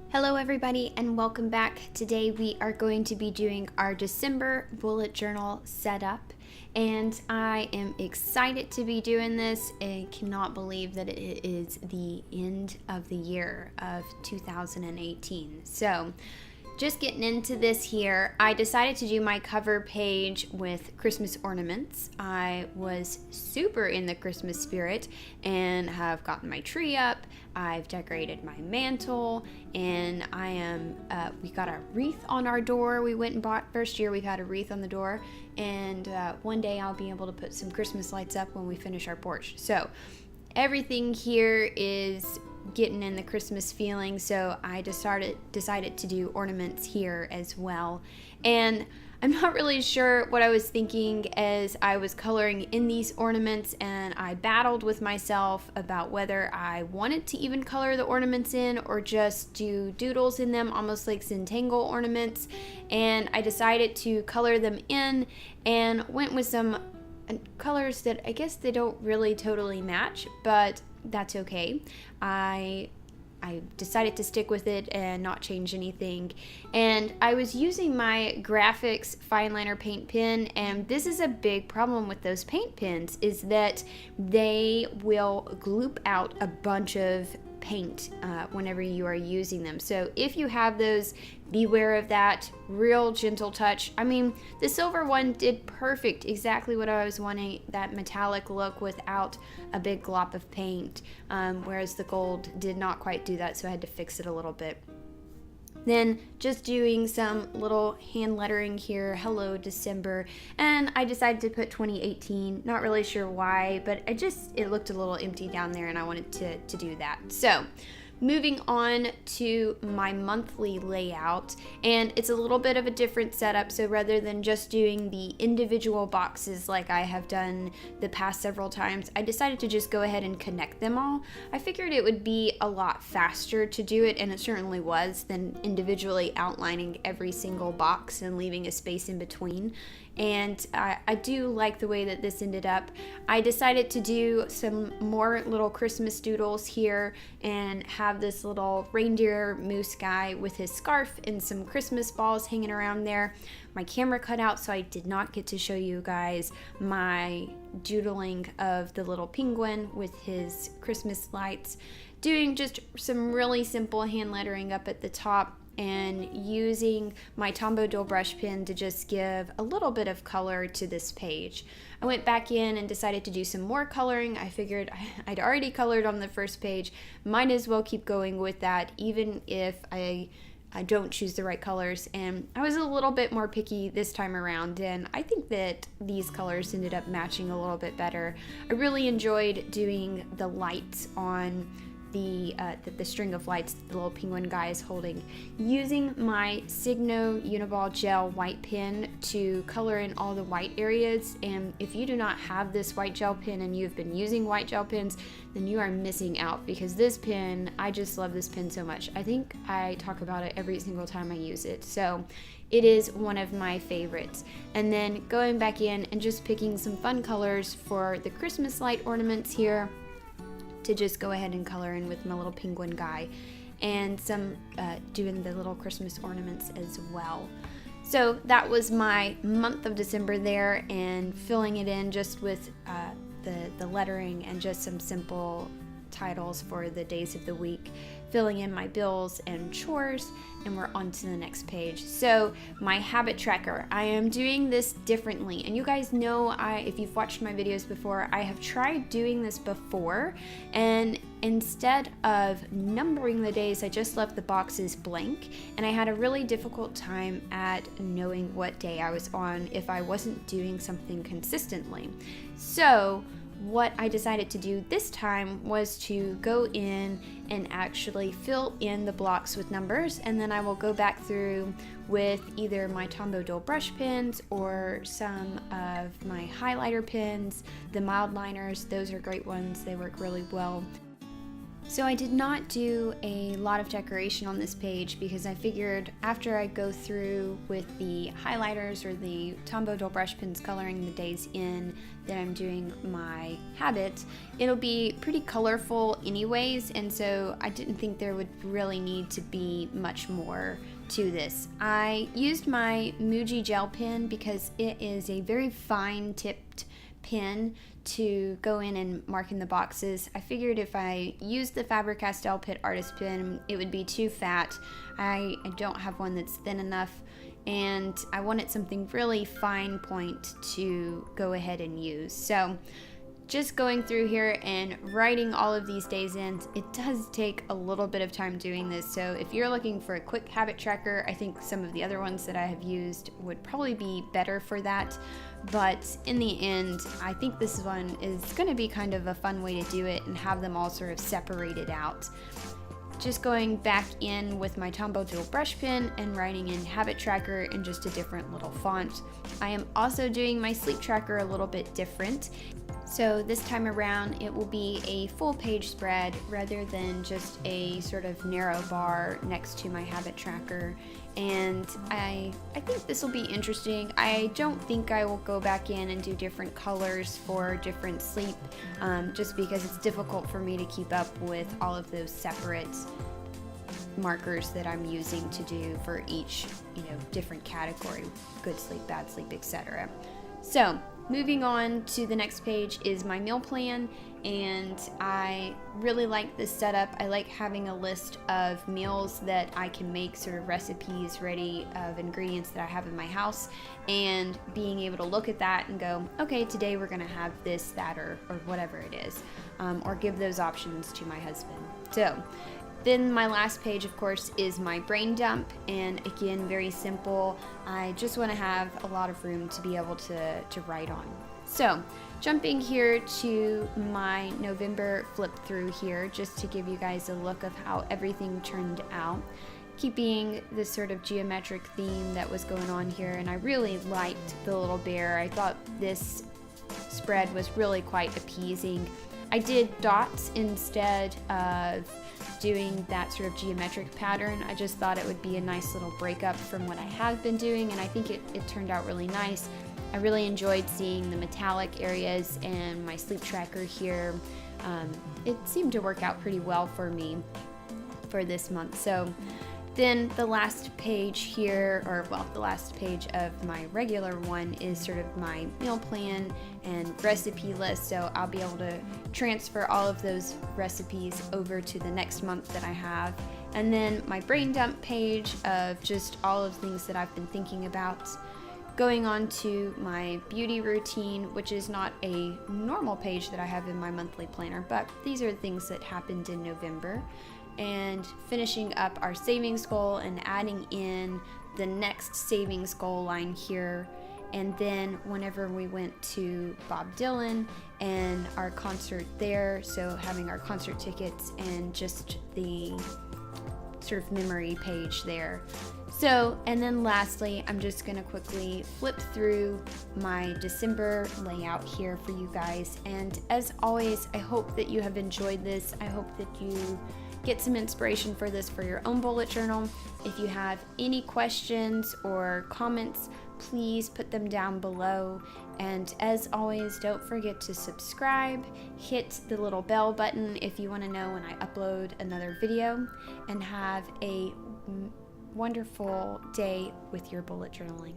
Hello everybody and welcome back. Today we are going to be doing our December bullet journal setup and I am excited to be doing this. I cannot believe that it is the end of the year of 2018. So just getting into this here, I decided to do my cover page with Christmas ornaments. I was super in the Christmas spirit and have gotten my tree up. I've decorated my mantle and we got a wreath on our door. We went and bought, first year we've had a wreath on the door, and one day I'll be able to put some Christmas lights up when we finish our porch. So everything here is getting in the Christmas feeling, so I decided to do ornaments here as well. And I'm not really sure what I was thinking as I was coloring in these ornaments, and I battled with myself about whether I wanted to even color the ornaments in or just do doodles in them, almost like Zentangle ornaments. And I decided to color them in and went with some colors that I guess they don't really totally match, but that's okay. I decided to stick with it and not change anything. And I was using my graphics fine liner paint pen, and this is a big problem with those paint pens, is that they will gloop out a bunch of paint whenever you are using them. So if you have those, beware of that. Real gentle touch. I mean, the silver one did perfect, exactly what I was wanting, that metallic look without a big glop of paint, whereas the gold did not quite do that, so I had to fix it a little bit. Then just doing some little hand lettering here, hello December, and I decided to put 2018, not really sure why, but it looked a little empty down there and I wanted to do that. So moving on to my monthly layout, and it's a little bit of a different setup. So rather than just doing the individual boxes like I have done the past several times, I decided to just go ahead and connect them all. I figured it would be a lot faster to do it, and it certainly was, than individually outlining every single box and leaving a space in between. And I do like the way that this ended up. I decided to do some more little Christmas doodles here and have this little reindeer moose guy with his scarf and some Christmas balls hanging around there. My camera cut out, so I did not get to show you guys my doodling of the little penguin with his Christmas lights. Doing just some really simple hand lettering up at the top, and using my Tombow dual brush pen to just give a little bit of color to this page. I went back in and decided to do some more coloring. I figured I'd already colored on the first page, might as well keep going with that, even if I don't choose the right colors. And I was a little bit more picky this time around, and I think that these colors ended up matching a little bit better. I really enjoyed doing the lights on the string of lights the little penguin guy is holding, using my Signo Uniball gel white pen to color in all the white areas. And if you do not have this white gel pen and you've been using white gel pens, then you are missing out, because this pen, I just love this pen so much. I think I talk about it every single time I use it, so it is one of my favorites. And then going back in and just picking some fun colors for the Christmas light ornaments here, to just go ahead and color in with my little penguin guy, and some doing the little Christmas ornaments as well. So that was my month of December there, and filling it in just with the lettering and just some simple titles for the days of the week, filling in my bills and chores, and we're on to the next page. So my habit tracker, I am doing this differently, and you guys know, if you've watched my videos before, I have tried doing this before, and instead of numbering the days, I just left the boxes blank, and I had a really difficult time at knowing what day I was on if I wasn't doing something consistently. So what I decided to do this time was to go in and actually fill in the blocks with numbers, and then I will go back through with either my Tombow dual brush pens or some of my highlighter pens, the mild liners. Those are great ones, they work really well. So I did not do a lot of decoration on this page because I figured after I go through with the highlighters or the Tombow dual brush pens coloring the days in that I'm doing my habit, it'll be pretty colorful anyways, and so I didn't think there would really need to be much more to this. I used my BUJO gel pen because it is a very fine tipped pen to go in and mark in the boxes. I figured if I used the Faber-Castell Pitt Artist pen, it would be too fat. I don't have one that's thin enough, and I wanted something really fine point to go ahead and use. So just going through here and writing all of these days in, it does take a little bit of time doing this. So if you're looking for a quick habit tracker, I think some of the other ones that I have used would probably be better for that. But in the end, I think this one is going to be kind of a fun way to do it and have them all sort of separated out. Just going back in with my Tombow dual brush pen and writing in habit tracker in just a different little font. I am also doing my sleep tracker a little bit different. So this time around it will be a full page spread rather than just a sort of narrow bar next to my habit tracker. And I think this will be interesting. I don't think I will go back in and do different colors for different sleep, just because it's difficult for me to keep up with all of those separate markers that I'm using to do for each, different category, good sleep, bad sleep, etc. So moving on to the next page is my meal plan, and I really like this setup. I like having a list of meals that I can make, sort of recipes ready of ingredients that I have in my house, and being able to look at that and go, okay, today we're gonna have this, that, or whatever it is, or give those options to my husband. So then my last page, of course, is my brain dump, and again, very simple. I just want to have a lot of room to be able to write on. So jumping here to my November flip through here, just to give you guys a look of how everything turned out, keeping this sort of geometric theme that was going on here, and I really liked the little bear. I thought this spread was really quite appeasing. I did dots instead of doing that sort of geometric pattern. I just thought it would be a nice little breakup from what I have been doing, and I think it turned out really nice. I really enjoyed seeing the metallic areas and my sleep tracker here. It seemed to work out pretty well for me for this month. So then the last page here, the last page of my regular one is sort of my meal plan and recipe list. So I'll be able to transfer all of those recipes over to the next month that I have. And then my brain dump page of just all of the things that I've been thinking about. Going on to my beauty routine, which is not a normal page that I have in my monthly planner, but these are things that happened in November. And finishing up our savings goal and adding in the next savings goal line here. And then whenever we went to Bob Dylan and our concert there, so having our concert tickets and just the sort of memory page there. So, and then lastly, I'm just going to quickly flip through my December layout here for you guys. And as always, I hope that you have enjoyed this. I hope that you get some inspiration for this for your own bullet journal. If you have any questions or comments, please put them down below. And as always, don't forget to subscribe, hit the little bell button if you want to know when I upload another video, and have a wonderful day with your bullet journaling.